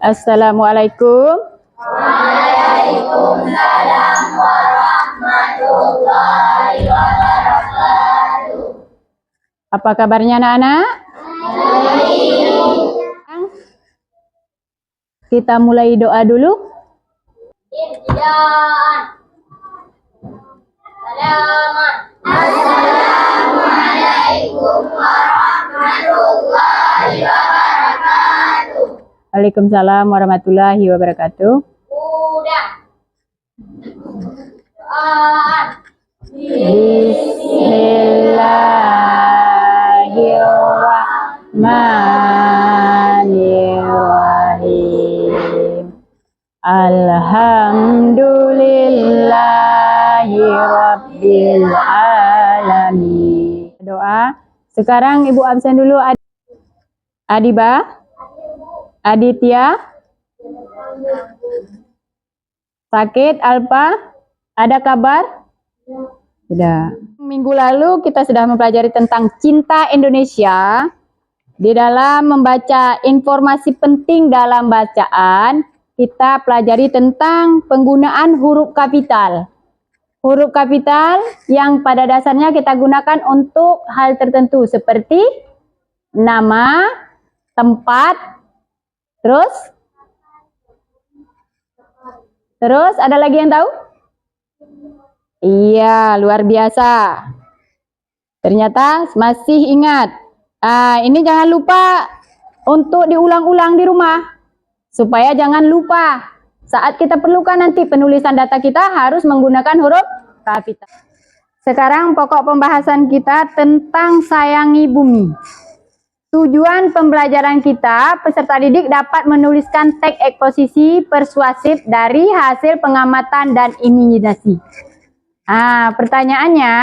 Assalamualaikum. Waalaikumsalam warahmatullahi wabarakatuh. Apa kabarnya anak-anak? Kita mulai doa dulu. Assalamualaikum warahmatullahi wabarakatuh. Waalaikumsalam warahmatullahi wabarakatuh. Udah. Doa. Bismillahirrahmanirrahim. Alhamdulillahi rabbil alamin. Doa. Sekarang Ibu absen dulu. Adiba, Aditya, sakit, Alpa, ada kabar? Sudah. Minggu lalu kita sudah mempelajari tentang cinta Indonesia. Di dalam membaca informasi penting dalam bacaan, kita pelajari tentang penggunaan huruf kapital. Huruf kapital yang pada dasarnya kita gunakan untuk hal tertentu seperti nama, tempat, terus ada lagi yang tahu? Iya, luar biasa. Ternyata masih ingat. Ini jangan lupa untuk diulang-ulang di rumah. Supaya jangan lupa. Saat kita perlukan nanti penulisan data kita harus menggunakan huruf kapital. Sekarang pokok pembahasan kita tentang sayangi bumi. Tujuan pembelajaran kita, peserta didik dapat menuliskan teks eksposisi persuasif dari hasil pengamatan dan imajinasi. Pertanyaannya,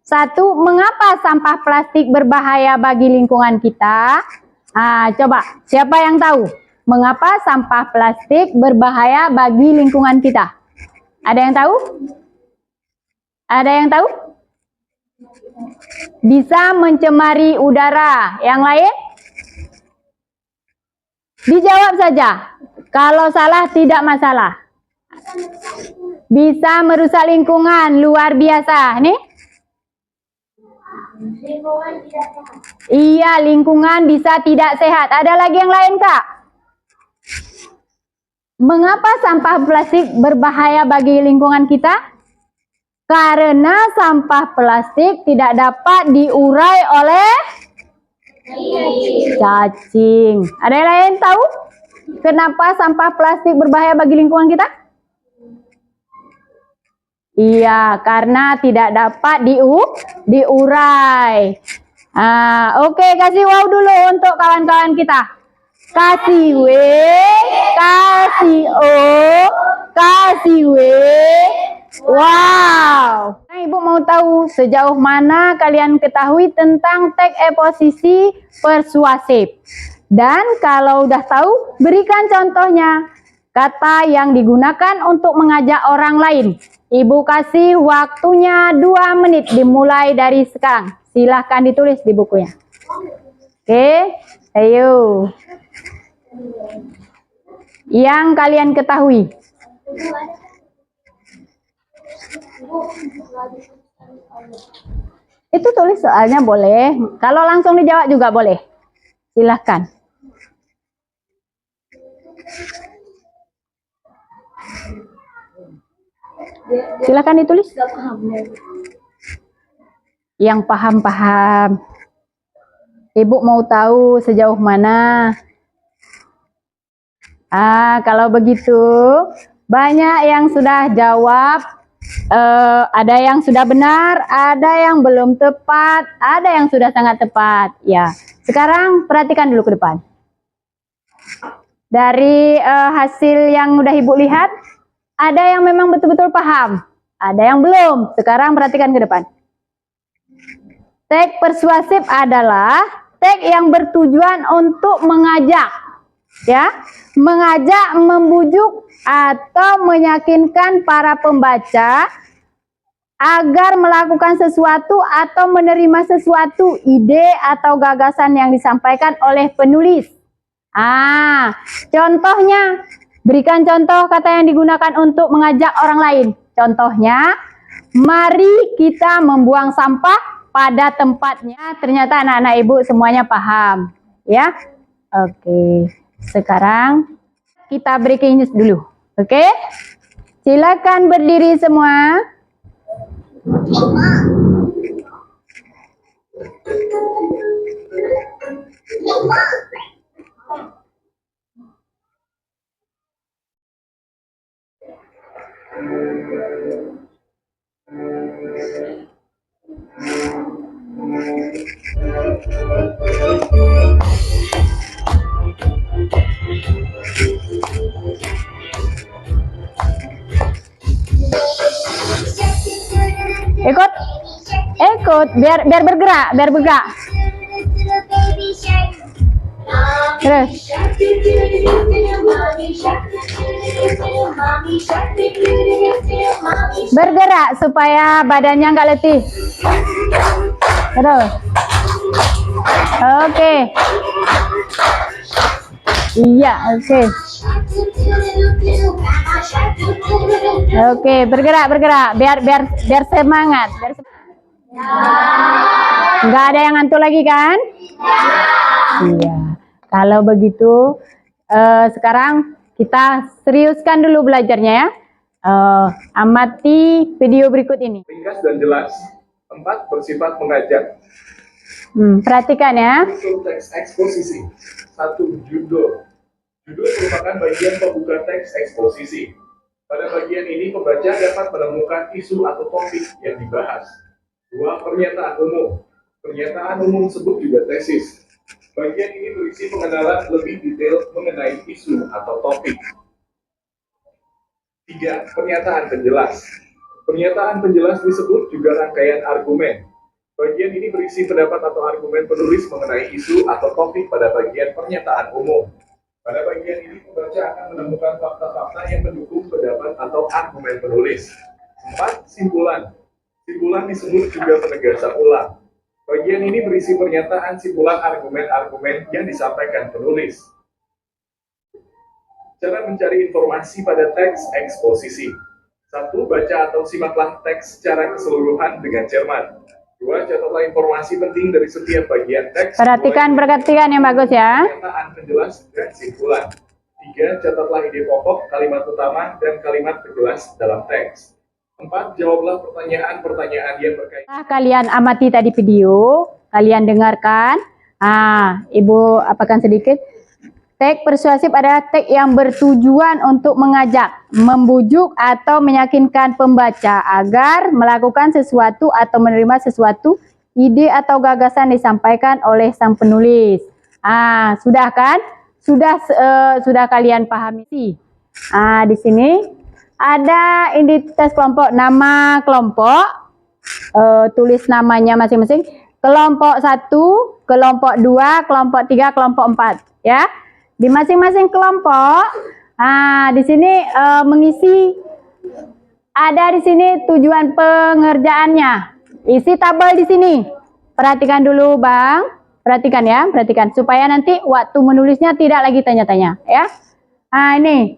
1. Mengapa sampah plastik berbahaya bagi lingkungan kita? Coba, siapa yang tahu? Mengapa sampah plastik berbahaya bagi lingkungan kita? Ada yang tahu? Ada yang tahu? Bisa mencemari udara. Yang lain? Dijawab saja. Kalau salah tidak masalah. Bisa merusak lingkungan, luar biasa. Nih? Lingkungan tidak sehat. Iya, lingkungan bisa tidak sehat. Ada lagi yang lain, Kak? Mengapa sampah plastik berbahaya bagi lingkungan kita? Karena sampah plastik tidak dapat diurai oleh cacing. Ada yang lain tahu? Kenapa sampah plastik berbahaya bagi lingkungan kita? Iya, karena tidak dapat diurai. Oke, kasih wow dulu untuk kawan-kawan kita. Kasih W, kasih O, kasih W. Wow. Ibu mau tahu sejauh mana kalian ketahui tentang teks eksposisi persuasif. Dan kalau udah tahu, berikan contohnya. Kata yang digunakan untuk mengajak orang lain. Ibu kasih waktunya 2 menit dimulai dari sekarang. Silahkan ditulis di bukunya. Oke, ayo. Yang kalian ketahui. Itu tulis soalnya boleh. Kalau langsung dijawab juga boleh. Silahkan. Silakan ditulis. Yang paham-paham. Ibu mau tahu sejauh mana? Kalau begitu, banyak yang sudah jawab. Ada yang sudah benar, ada yang belum tepat, ada yang sudah sangat tepat. Ya, sekarang perhatikan dulu ke depan. Dari hasil yang udah Ibu lihat, ada yang memang betul-betul paham, ada yang belum. Sekarang perhatikan ke depan. Teks persuasif adalah teks yang bertujuan untuk mengajak, ya, mengajak, membujuk atau meyakinkan para pembaca agar melakukan sesuatu atau menerima sesuatu ide atau gagasan yang disampaikan oleh penulis. Contohnya, berikan contoh kata yang digunakan untuk mengajak orang lain. Contohnya, mari kita membuang sampah pada tempatnya. Ternyata anak-anak ibu semuanya paham, ya. Oke, sekarang kita breaking news dulu. Oke, silakan berdiri semua. Ikut, biar bergerak, Terus. Bergerak supaya badannya nggak letih. Terus. Oke. Iya, oke. Oke, bergerak, biar semangat. Nggak ada yang ngantuk lagi kan? Iya. Kalau begitu, sekarang kita seriuskan dulu belajarnya ya. Amati video berikut ini. Ringkas dan jelas. 4. Bersifat mengajak. Perhatikan ya. Untuk teks eksposisi. 1. Judul. Judul merupakan bagian pembuka teks eksposisi. Pada bagian ini pembaca dapat menemukan isu atau topik yang dibahas. 2. Pernyataan umum. Pernyataan umum sebut juga tesis. Bagian ini berisi pengenalan lebih detail mengenai isu atau topik. 3. Pernyataan penjelas. Pernyataan penjelas disebut juga rangkaian argumen. Bagian ini berisi pendapat atau argumen penulis mengenai isu atau topik pada bagian pernyataan umum. Pada bagian ini pembaca akan menemukan fakta-fakta yang mendukung pendapat atau argumen penulis. 4. Simpulan. Simpulan disebut juga penegasan ulang. Bagian ini berisi pernyataan simpulan argumen-argumen yang disampaikan penulis. Cara mencari informasi pada teks eksposisi. 1. Baca atau simaklah teks secara keseluruhan dengan cermat. 2. Catatlah informasi penting dari setiap bagian teks. Perhatikan bergantian yang bagus ya. Pernyataan penjelas dan simpulan. 3. Catatlah ide pokok, kalimat utama, dan kalimat penjelas dalam teks. 4. Jawablah pertanyaan-pertanyaan yang berkaitan. Kalian amati tadi video, kalian dengarkan. Ibu apakan sedikit. Teks persuasif adalah teks yang bertujuan untuk mengajak, membujuk atau meyakinkan pembaca agar melakukan sesuatu atau menerima sesuatu ide atau gagasan disampaikan oleh sang penulis. Sudah kan? Sudah kalian pahami sih. Di sini ada identitas kelompok, nama kelompok, tulis namanya masing-masing. Kelompok 1, kelompok 2, kelompok 3, kelompok 4 ya. Di masing-masing kelompok, di sini mengisi, ada di sini tujuan pengerjaannya. Isi tabel di sini. Perhatikan dulu Bang, perhatikan ya, perhatikan supaya nanti waktu menulisnya tidak lagi tanya-tanya ya. Ini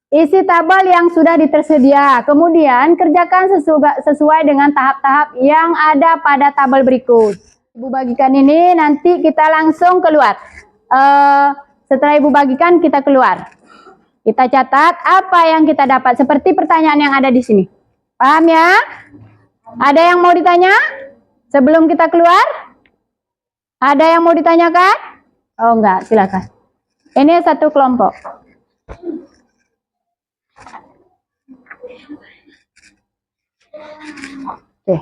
isi tabel yang sudah tersedia. Kemudian kerjakan sesuai dengan tahap-tahap yang ada pada tabel berikut. Ibu bagikan ini, nanti kita langsung keluar. Setelah Ibu bagikan, kita keluar. Kita catat apa yang kita dapat. Seperti pertanyaan yang ada di sini. Paham ya? Ada yang mau ditanya? Sebelum kita keluar? Ada yang mau ditanyakan? Oh enggak, silakan. Ini satu kelompok. Oke.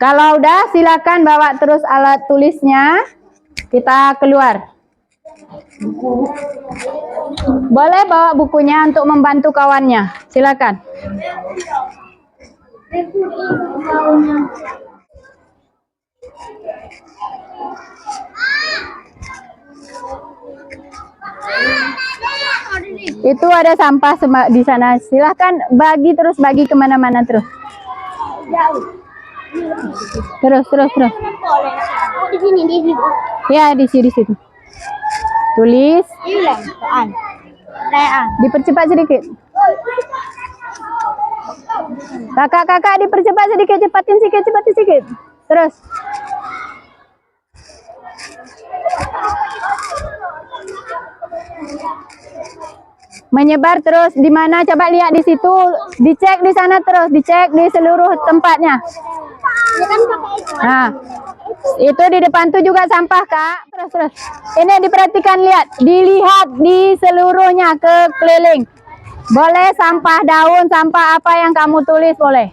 Kalau udah silakan bawa terus alat tulisnya, kita keluar. Boleh bawa bukunya untuk membantu kawannya, silakan. Itu ada sampah di sana. Silahkan bagi terus, bagi kemana-mana terus. Terus. Oh, di sini, di situ. Ya, di situ. Tulis. Dipercepat sedikit. Kakak dipercepat sedikit, cepatin sedikit. Terus. Menyebar terus di mana? Coba lihat di situ, dicek di sana terus, dicek di seluruh tempatnya. Nah, itu di depan tuh juga sampah, Kak. Terus. Ini diperhatikan, dilihat di seluruhnya ke keliling. Boleh sampah daun, sampah apa yang kamu tulis boleh.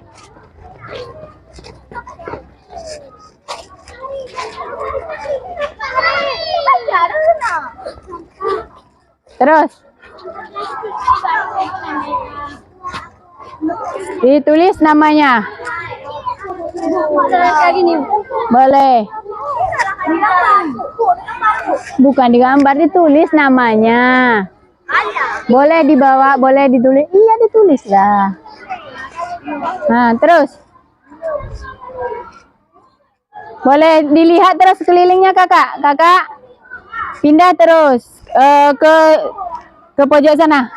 Terus. Ditulis namanya. Boleh. Bukan digambar, ditulis namanya. Boleh dibawa, boleh ditulis. Iya, ditulis lah. Nah, terus. Boleh dilihat terus kelilingnya, Kakak. Kakak pindah terus ke pojok sana.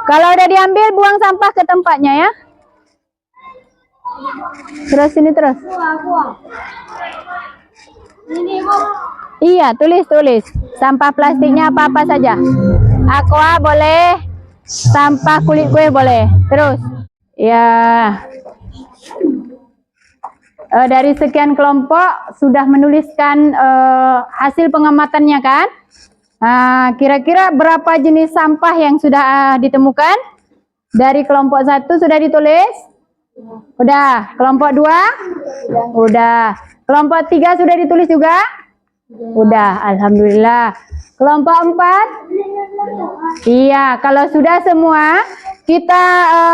Kalau udah diambil, buang sampah ke tempatnya ya. Terus ini terus. Iya, tulis. Sampah plastiknya apa saja. Aqua boleh, sampah kulit kue boleh. Terus. Ya. Dari sekian kelompok sudah menuliskan hasil pengamatannya kan? Kira-kira berapa jenis sampah yang sudah ditemukan? Dari kelompok 1 sudah ditulis? Udah. Kelompok 2? Udah. Kelompok 3 sudah ditulis juga? Udah. Alhamdulillah. Kelompok 4? Iya. Kalau sudah semua, kita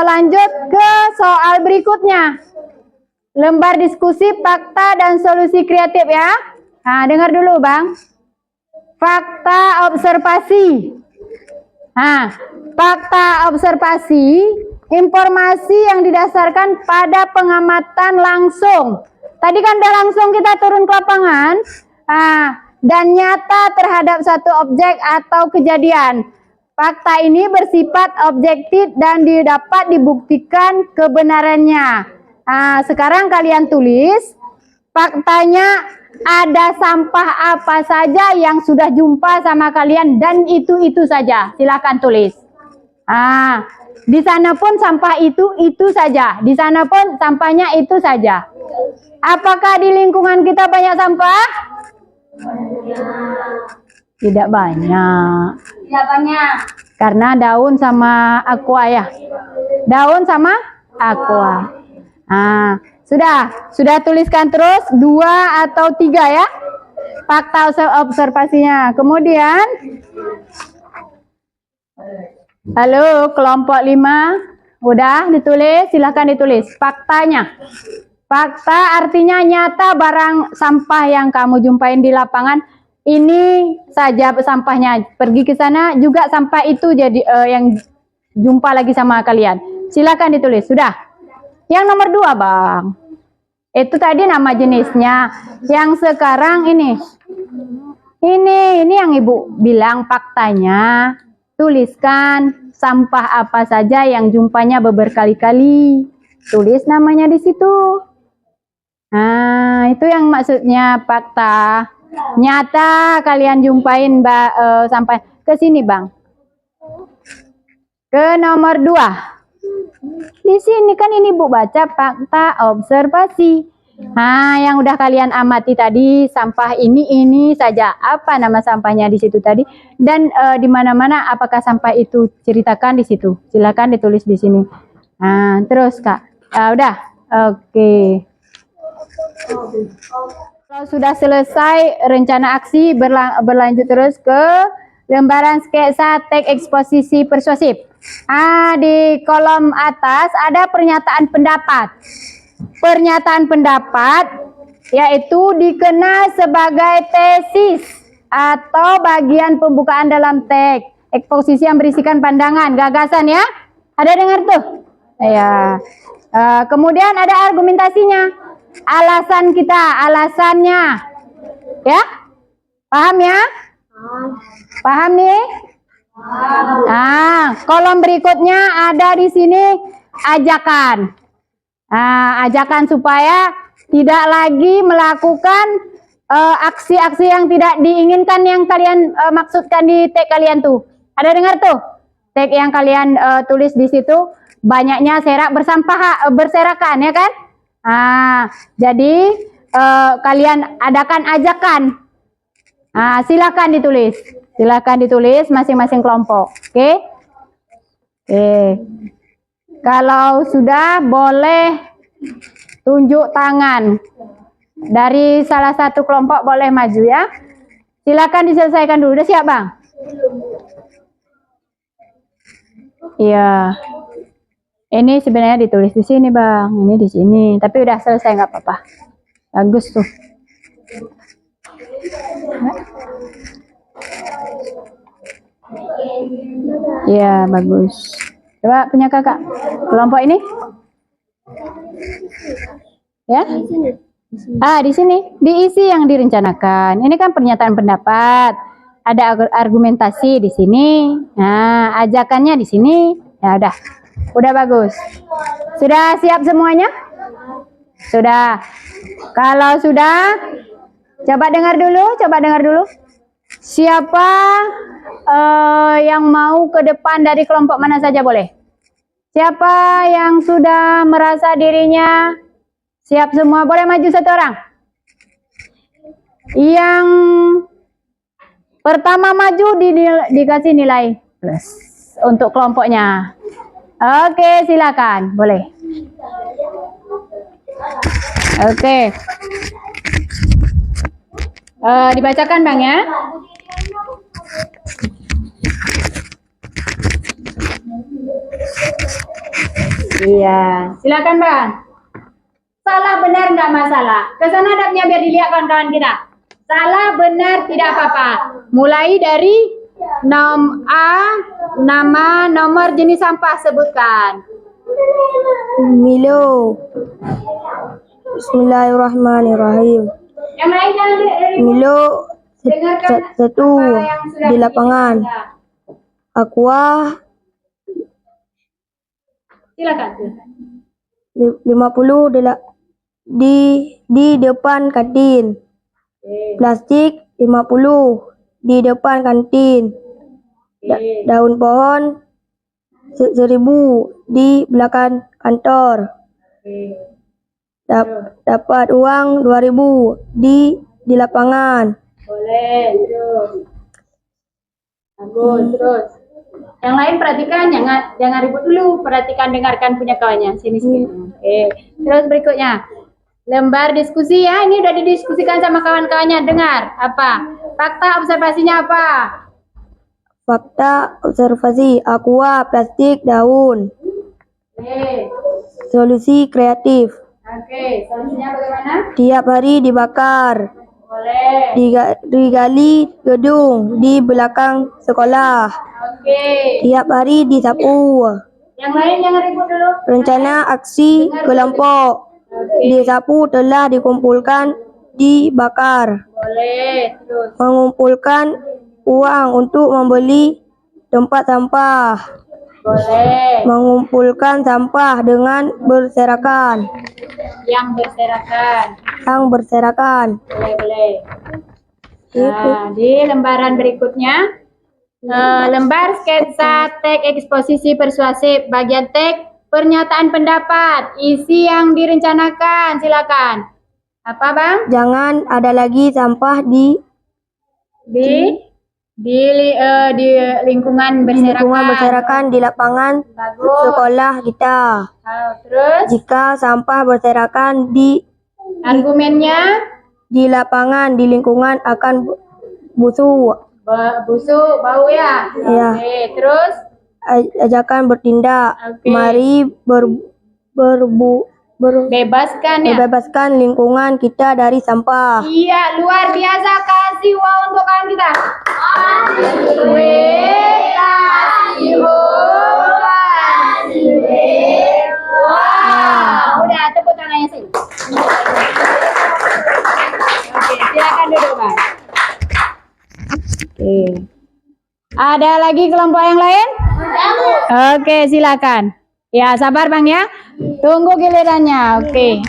lanjut ke soal berikutnya. Lembar diskusi, fakta, dan solusi kreatif ya. Nah, dengar dulu Bang. Fakta observasi. Nah, fakta observasi, informasi yang didasarkan pada pengamatan langsung. Tadi kan udah langsung kita turun ke lapangan. Dan nyata terhadap satu objek atau kejadian. Fakta ini bersifat objektif dan dapat dibuktikan kebenarannya. Sekarang kalian tulis faktanya, ada sampah apa saja yang sudah jumpa sama kalian dan itu saja. Silakan tulis. Di sana pun sampah itu saja. Di sana pun sampahnya itu saja. Apakah di lingkungan kita banyak sampah? Tidak banyak. Tidak banyak. Karena daun sama aqua ya. Daun sama aqua. Sudah tuliskan terus 2 atau 3 ya. Fakta observasinya. Kemudian halo kelompok 5 udah ditulis, silahkan ditulis faktanya. Fakta artinya nyata barang sampah yang kamu jumpain di lapangan ini saja sampahnya. Pergi ke sana juga sampah itu jadi yang jumpa lagi sama kalian. Silakan ditulis. Sudah. Yang nomor 2 Bang. Itu tadi nama jenisnya. Yang sekarang ini yang Ibu bilang faktanya. Tuliskan sampah apa saja yang jumpanya beberkali-kali. Tulis namanya di situ. Nah, itu yang maksudnya fakta. Nyata kalian jumpain sampai ke sini Bang. Ke nomor 2. Di sini kan ini Bu baca fakta observasi. Yang udah kalian amati tadi sampah ini saja. Apa nama sampahnya di situ tadi? Dan di mana-mana apakah sampah itu ceritakan di situ. Silakan ditulis di sini. Terus Kak. Udah. Oke. Kalau sudah selesai rencana aksi berlanjut terus ke lembaran sketsa teks eksposisi persuasif. Di kolom atas ada pernyataan pendapat. Pernyataan pendapat yaitu dikenal sebagai tesis atau bagian pembukaan dalam teks. Eksposisi yang berisikan pandangan, gagasan ya. Ada dengar tuh? Ya. Kemudian ada argumentasinya. Alasan kita, alasannya. Ya? Paham ya? Paham nih? Kolom berikutnya ada di sini ajakan. Ajakan supaya tidak lagi melakukan aksi-aksi yang tidak diinginkan yang kalian maksudkan di teks kalian tuh. Ada dengar tuh? Teks yang kalian tulis di situ banyaknya serak berserakan ya kan? Jadi kalian adakan ajakan. Silakan ditulis. Silakan ditulis masing-masing kelompok. Oke? Kalau sudah boleh tunjuk tangan. Dari salah satu kelompok boleh maju ya. Silakan diselesaikan dulu. Udah siap, Bang? Iya. Ini sebenarnya ditulis di sini, Bang. Ini di sini. Tapi udah selesai nggak apa-apa. Bagus tuh. Iya, bagus. Coba punya kakak. Kelompok ini? Ya? Di sini. Diisi yang direncanakan. Ini kan pernyataan pendapat. Ada argumentasi di sini. Nah, ajakannya di sini. Ya udah. Udah bagus. Sudah siap semuanya? Sudah. Kalau sudah, coba dengar dulu. Siapa yang mau ke depan dari kelompok mana saja boleh? Siapa yang sudah merasa dirinya siap semua boleh maju satu orang? Yang pertama maju dikasih nilai plus untuk kelompoknya. Oke, silakan, boleh. Oke. Dibacakan Bang ya. Iya, silakan Bang. Salah benar nggak masalah. Kesana hadapnya biar dilihat kawan-kawan kita. Salah benar tidak apa-apa. Mulai dari nama, nomor, jenis sampah sebutkan. Milo. Bismillahirrahmanirrahim. Yang lain jangan Milo dengarkan satu apa yang sudah di lapangan. Aqua Silakan. 50 di depan kantin. Plastik 50 di depan kantin. Daun pohon 1000 di belakang kantor. Dapat uang 2000 di lapangan. Boleh, terus. Bagus, terus. Yang lain perhatikan, jangan ribut dulu. Perhatikan, dengarkan punya kawannya. Sini. Terus berikutnya. Lembar diskusi ya. Ini udah didiskusikan sama kawan-kawannya. Dengar. Apa? Fakta observasinya apa? Fakta observasi aqua, plastik, daun. Solusi kreatif. Oke, solusinya bagaimana? Tiap hari dibakar. Boleh. Digali gedung di belakang sekolah. Oke. Tiap hari disapu. Yang lain jangan ribut dulu. Rencana aksi kelompok. Disapu telah dikumpulkan, dibakar. Boleh, terus. Mengumpulkan uang untuk membeli tempat sampah. Boleh. Mengumpulkan sampah dengan berserakan. Yang berserakan. Boleh. Itu. Di lembaran berikutnya, lembar sketsa teks eksposisi persuasif, bagian teks pernyataan pendapat, isi yang direncanakan, silakan. Apa Bang? Jangan ada lagi sampah di lingkungan berserakan. lingkungan berserakan di lapangan Bagus. sekolah kita. Terus Jika sampah berserakan argumennya di lapangan, di lingkungan akan busuk. busuk, bau ya. Iya. Oke, terus Ajakan bertindak. Oke. Mari Bebaskan ya. Membebaskan lingkungan kita dari sampah. Iya, luar biasa. Kasih wow untuk kawan kita. Wow. Udah, tepuk tangannya sih. Oke, silakan duduk, Bang. Oke. Ada lagi kelompok yang lain? Oke, silakan. Ya, sabar Bang ya. Tunggu gilirannya. Oke.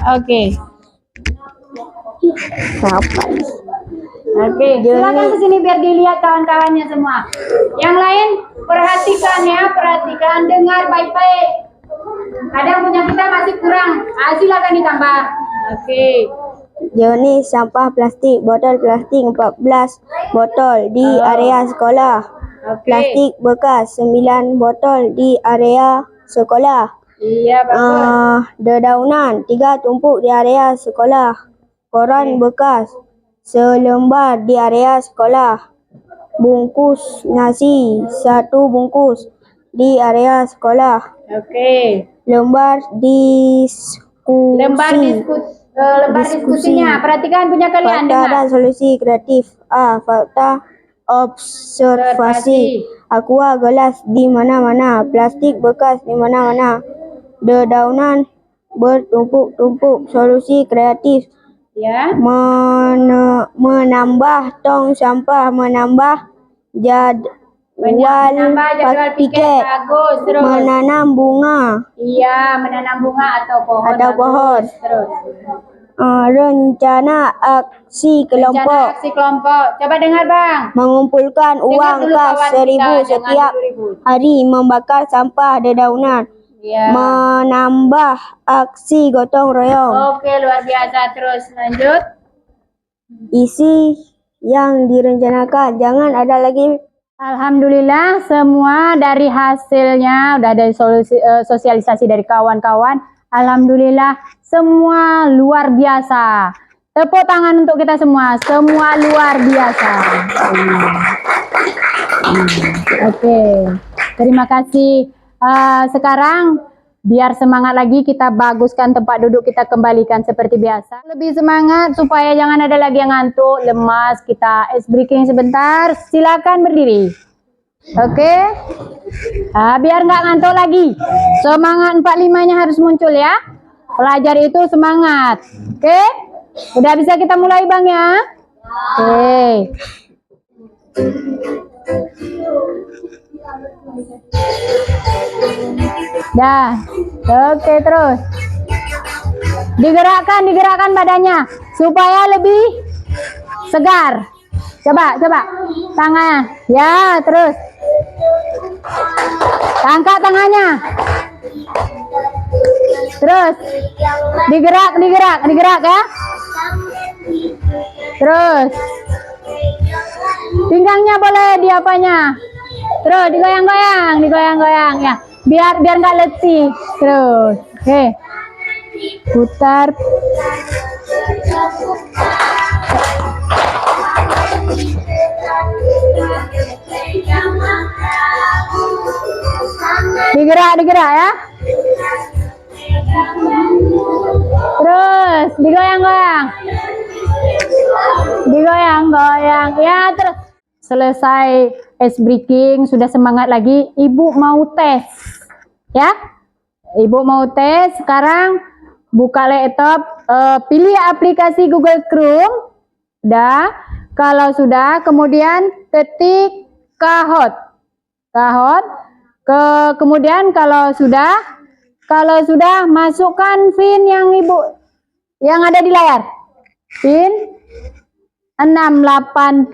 Oke, silakan ke sini biar dilihat kawan-kawannya semua. Yang lain perhatikan ya, dengar baik-baik. Kadang punya kita masih kurang. Silakan ditambah. Oke. Jenis sampah plastik, botol plastik 14 botol di area sekolah. Oke. Plastik bekas 9 botol di area sekolah. Iya, bagus. Dedaunan 3 tumpuk di area sekolah. Koran bekas selembar di area sekolah. Bungkus nasi 1 bungkus di area sekolah. Oke. Lembar diskusi. Lembar diskusinya. Perhatikan punya kalian. Fakta Dengar. dan solusi kreatif. Fakta observasi. Aqua gelas di mana-mana. Plastik bekas di mana-mana. Dedaunan bertumpuk-tumpuk. Solusi kreatif. Ya. Menambah tong sampah. Menambah jadwal piket. Bagus. Terus. Menanam bunga. Iya, menanam bunga atau pohon. Bagus. Terus. Rencana aksi kelompok. Rencana aksi kelompok. Coba dengar Bang. Mengumpulkan uang dulu kas kawan 1.000 kita, setiap jangan 2.000. hari. Membakar sampah dedaunan. Iya. Menambah aksi gotong royong. Oke, luar biasa. Terus lanjut. Isi yang direncanakan. Jangan ada lagi. Alhamdulillah semua dari hasilnya udah dari sosialisasi dari kawan-kawan. Alhamdulillah semua luar biasa. Tepuk tangan untuk kita semua. Semua luar biasa. Oke. Terima kasih. Sekarang biar semangat lagi, kita baguskan tempat duduk, kita kembalikan seperti biasa. Lebih semangat supaya jangan ada lagi yang ngantuk, lemas. Kita ice breaking sebentar. Silakan berdiri. Oke. Biar nggak ngantuk lagi. Semangat 45-nya harus muncul ya. Pelajar itu semangat. Oke. Udah bisa kita mulai Bang ya. Oke. Dah. Oke, terus. Digerakkan badannya supaya lebih segar. Coba. Tangannya. Ya, terus. Angkat tangannya. Terus. Digerak ya. Terus. Pinggangnya boleh diapanya. Terus digoyang-goyang ya. Biar nggak letih. Terus. Oke. Putar. Digerak ya. Terus digoyang-goyang. Ya, terus. Selesai ice breaking, sudah semangat lagi. Ibu mau tes. Ya. Ibu mau tes. Sekarang buka laptop, pilih aplikasi Google Chrome. Udah. Kalau sudah, kemudian ketik Kahoot. Kemudian kalau sudah masukkan PIN yang ada di layar. PIN 680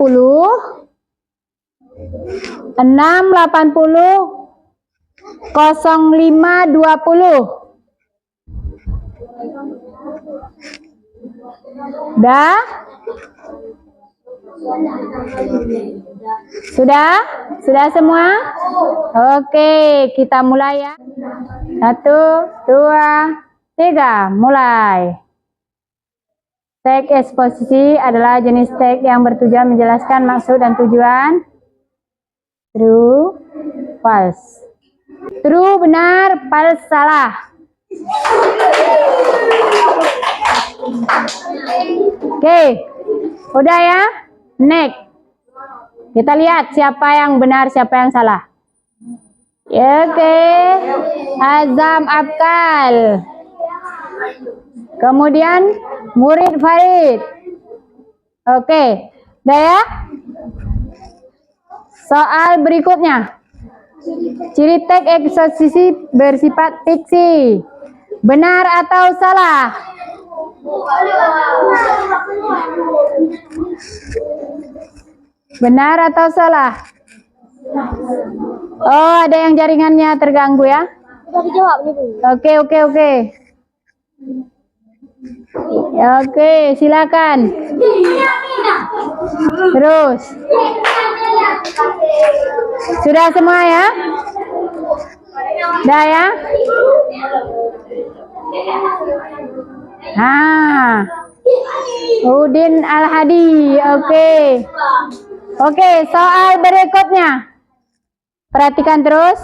0520. Dah? Sudah semua? Oke, kita mulai ya. 1, 2, 3, mulai. Teks eksposisi adalah jenis teks yang bertujuan menjelaskan maksud dan tujuan. True, false. True benar, false salah. Oke, udah ya. Next. Kita lihat siapa yang benar, siapa yang salah. Oke. Azam Abkal. Kemudian Murid Farid. Oke. Udah ya. Soal berikutnya. Ciri teks eksposisi bersifat fiksi. Benar atau salah? Benar atau salah? Oh, ada yang jaringannya terganggu ya? Udah dijawab nih, Bu. Oke. Oke, silakan. Terus. Sudah semua ya? Dah ya? Nah. Udin Al-Hadi. Oke, soal berikutnya. Perhatikan terus.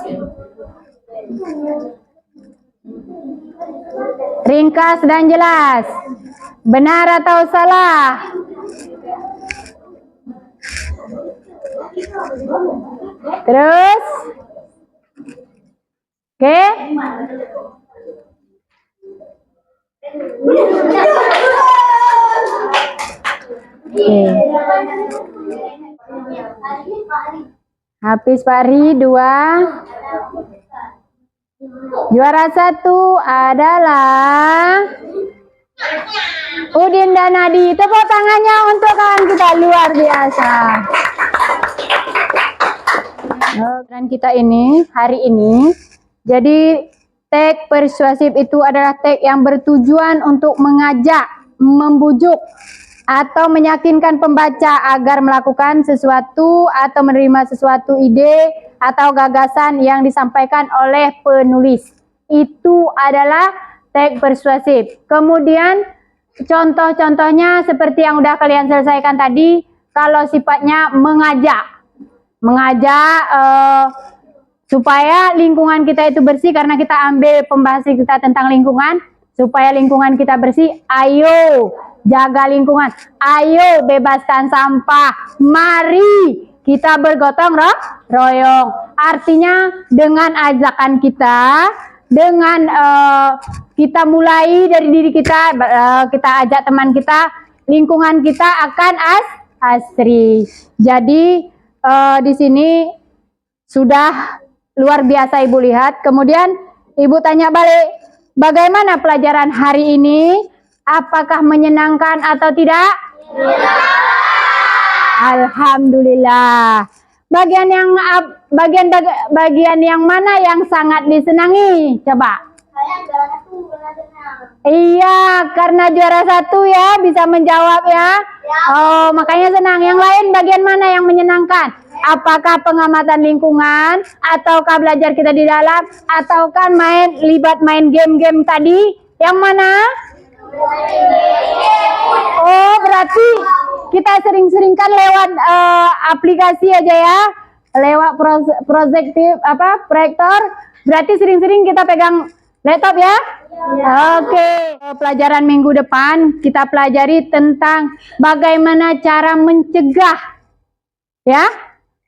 Ringkas dan jelas. Benar atau salah? Terus. Oke. Hafiz Fahri 2. Juara 1 adalah Udin dan Nadi. Tepuk tangannya untuk kawan kita, luar biasa. Dan kita ini hari ini, jadi teks persuasif itu adalah teks yang bertujuan untuk mengajak, membujuk, atau meyakinkan pembaca agar melakukan sesuatu atau menerima sesuatu ide atau gagasan yang disampaikan oleh penulis. Itu adalah teks persuasif. Kemudian contoh-contohnya seperti yang udah kalian selesaikan tadi, kalau sifatnya mengajak supaya lingkungan kita itu bersih, karena kita ambil pembahasan kita tentang lingkungan, supaya lingkungan kita bersih. Ayo jaga lingkungan, ayo bebaskan sampah, mari kita bergotong royong. Artinya dengan ajakan kita, dengan kita mulai dari diri kita, kita ajak teman kita, lingkungan kita akan asri. Jadi di sini sudah luar biasa Ibu lihat. Kemudian Ibu tanya balik, bagaimana pelajaran hari ini? Apakah menyenangkan atau tidak? Alhamdulillah. Bagian yang mana yang sangat disenangi? Coba. Iya, karena juara 1 ya, bisa menjawab ya. Oh, makanya senang. Yang lain bagian mana yang menyenangkan? Apakah pengamatan lingkungan, ataukah belajar kita di dalam, ataukah libat main game-game tadi? Yang mana? Oh, berarti kita sering-seringkan lewat aplikasi aja ya, lewat proyektor. Berarti sering-sering kita pegang laptop ya. Oke. Pelajaran minggu depan kita pelajari tentang bagaimana cara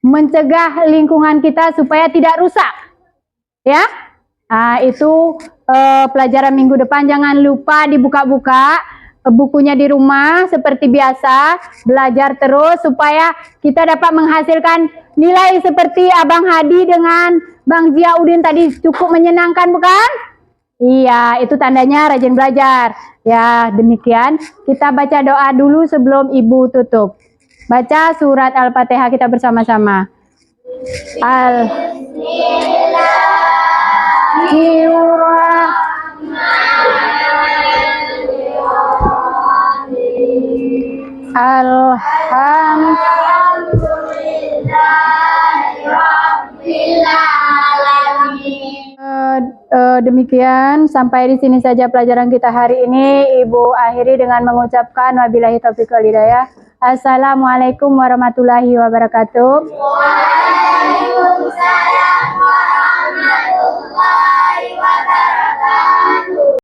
mencegah lingkungan kita supaya tidak rusak ya. Nah, itu pelajaran minggu depan. Jangan lupa dibuka-buka bukunya di rumah seperti biasa, belajar terus supaya kita dapat menghasilkan nilai seperti Abang Hadi dengan Bang Ziaudin tadi. Cukup menyenangkan bukan? Iya, itu tandanya rajin belajar. Ya, demikian. Kita baca doa dulu sebelum Ibu tutup. Baca surat Al-Fatihah kita bersama-sama. Demikian sampai di sini saja pelajaran kita hari ini. Ibu akhiri dengan mengucapkan wabillahi taufiq wal hidayah. Assalamualaikum warahmatullahi wabarakatuh. Waalaikumsalam.